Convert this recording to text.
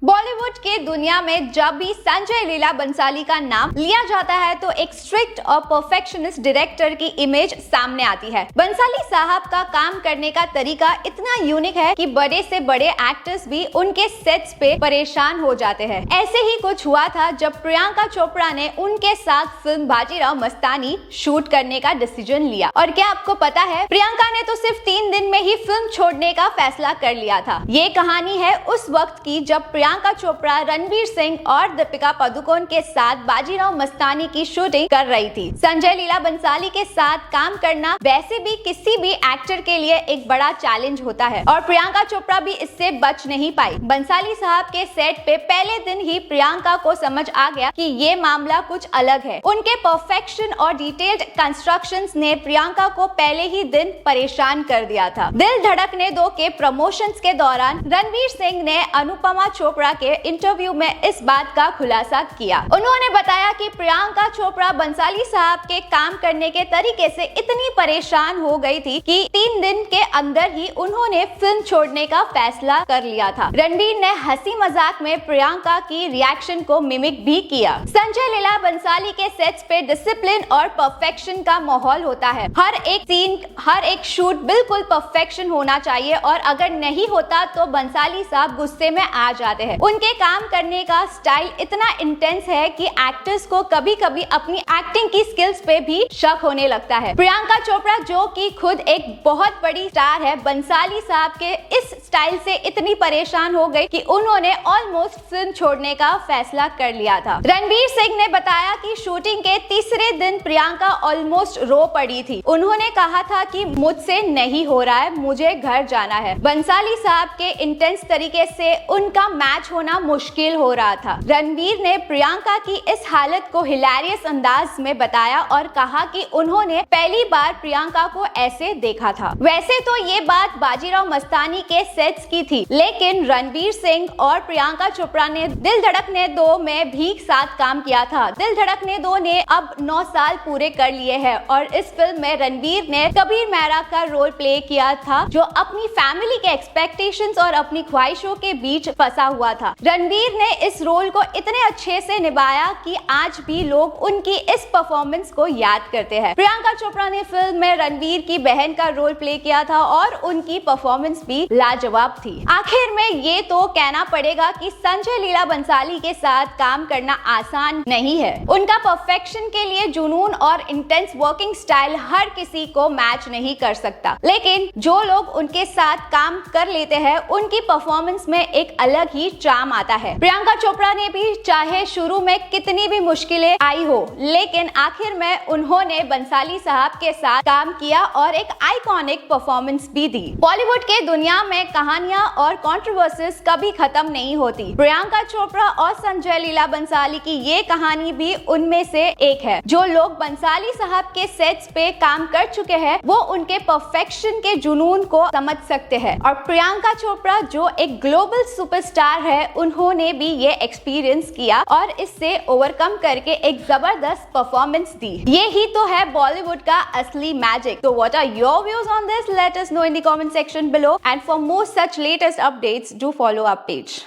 बॉलीवुड के दुनिया में जब भी संजय लीला बंसाली का नाम लिया जाता है तो एक स्ट्रिक्ट और परफेक्शनिस्ट डायरेक्टर की इमेज सामने आती है। बंसाली साहब का काम करने का तरीका इतना यूनिक है कि बड़े से बड़े एक्टर्स भी उनके सेट्स पे परेशान हो जाते हैं। ऐसे ही कुछ हुआ था जब प्रियंका चोपड़ा ने उनके साथ फिल्म बाजीराव मस्तानी शूट करने का डिसीजन लिया। और क्या आपको पता है, प्रियंका ने तो सिर्फ 3 दिन में ही फिल्म छोड़ने का फैसला कर लिया था। ये कहानी है उस वक्त की जब प्रियंका चोपड़ा रणवीर सिंह और दीपिका पादुकोण के साथ बाजीराव मस्तानी की शूटिंग कर रही थी। संजय लीला बंसाली के साथ काम करना वैसे भी किसी भी एक्टर के लिए एक बड़ा चैलेंज होता है और प्रियंका चोपड़ा भी इससे बच नहीं पाई। बंसाली साहब के सेट पे पहले दिन ही प्रियंका को समझ आ गया कि ये मामला कुछ अलग है। उनके परफेक्शन और डिटेल्ड कंस्ट्रक्शंस ने प्रियंका को पहले ही दिन परेशान कर दिया था। दिल धड़कने दो के प्रमोशंस के दौरान रणवीर सिंह ने अनुपमा चोपड़ा के इंटरव्यू में इस बात का खुलासा किया। उन्होंने बताया कि प्रियंका चोपड़ा बंसाली साहब के काम करने के तरीके से इतनी परेशान हो गई थी कि 3 दिन के अंदर ही उन्होंने फिल्म छोड़ने का फैसला कर लिया था। रणवीर ने हंसी मजाक में प्रियंका की रिएक्शन को मिमिक भी किया। संजय लीला बंसाली के सेट्स पे डिसिप्लिन और परफेक्शन का माहौल होता है। हर एक सीन, हर एक शूट बिल्कुल परफेक्शन होना चाहिए और अगर नहीं होता तो बंसाली साहब गुस्से में आ जाते हैं। उनके काम करने का स्टाइल इतना इंटेंस है कि एक्टर्स को कभी-कभी अपनी एक्टिंग की स्किल्स पे भी शक होने लगता है। प्रियंका चोपड़ा जो कि खुद एक बहुत बड़ी स्टार है, बंसाली साहब के इस स्टाइल से इतनी परेशान हो गई कि उन्होंने ऑलमोस्ट फिल्म छोड़ने का फैसला कर लिया था। रणवीर सिंह ने बताया कि शूटिंग के तीसरे दिन प्रियंका ऑलमोस्ट रो पड़ी थी। उन्होंने कहा था कि मुझसे नहीं हो रहा है, मुझे घर जाना है। बंसाली साहब के इंटेंस तरीके से उनका मैच होना मुश्किल हो रहा था। रणवीर ने प्रियंका की इस हालत को हिलेरियस अंदाज में बताया और कहा कि उन्होंने पहली बार प्रियंका को ऐसे देखा था। वैसे तो ये बात बाजीराव मस्तानी के सेट्स की थी, लेकिन रणवीर सिंह और प्रियंका चोपड़ा ने दिल धड़कने दो में भी साथ काम किया था। दिल धड़कने दो ने अब 9 साल पूरे कर लिए हैं और इस फिल्म में रणवीर ने कबीर मेहरा का रोल प्ले किया था, जो अपनी फैमिली के एक्सपेक्टेशंस और अपनी ख्वाहिशों के बीच फंसा हुआ था। रणवीर ने इस रोल को इतने अच्छे से निभाया कि आज भी लोग उनकी इस परफॉर्मेंस को याद करते हैं। प्रियंका चोपड़ा ने फिल्म में रणवीर की बहन का रोल प्ले किया था और उनकी परफॉर्मेंस भी लाजवाब थी। आखिर में ये तो कहना पड़ेगा कि संजय लीला बंसाली के साथ काम करना आसान नहीं है। उनका परफेक्शन के लिए जुनून और इंटेंस वर्किंग स्टाइल हर किसी को मैच नहीं कर सकता, लेकिन जो लोग उनके साथ काम कर लेते हैं उनकी परफॉर्मेंस में एक अलग ही चार्म आता है। प्रियंका चोपड़ा ने भी चाहे शुरू में कितनी भी मुश्किलें आई हो, लेकिन आखिर में उन्होंने बंसाली साहब के साथ काम किया और एक आइकॉनिक परफॉर्मेंस भी दी। बॉलीवुड के दुनिया में कहानियां और कंट्रोवर्सीज कभी खत्म नहीं होती। प्रियंका चोपड़ा और संजय लीला बंसाली की ये कहानी भी उनमें से एक है। जो लोग बंसाली साहब के सेट्स पे काम कर चुके हैं वो उनके परफेक्शन के जुनून को समझ सकते हैं और प्रियंका चोपड़ा जो एक ग्लोबल सुपरस्टार है, उन्होंने भी ये एक्सपीरियंस किया और इससे ओवरकम करके एक जबरदस्त परफॉर्मेंस दी। ये ही तो है बॉलीवुड का असली मैजिक। तो what are your views on this? Let us know in the comment section below, and for more such latest updates do follow our page.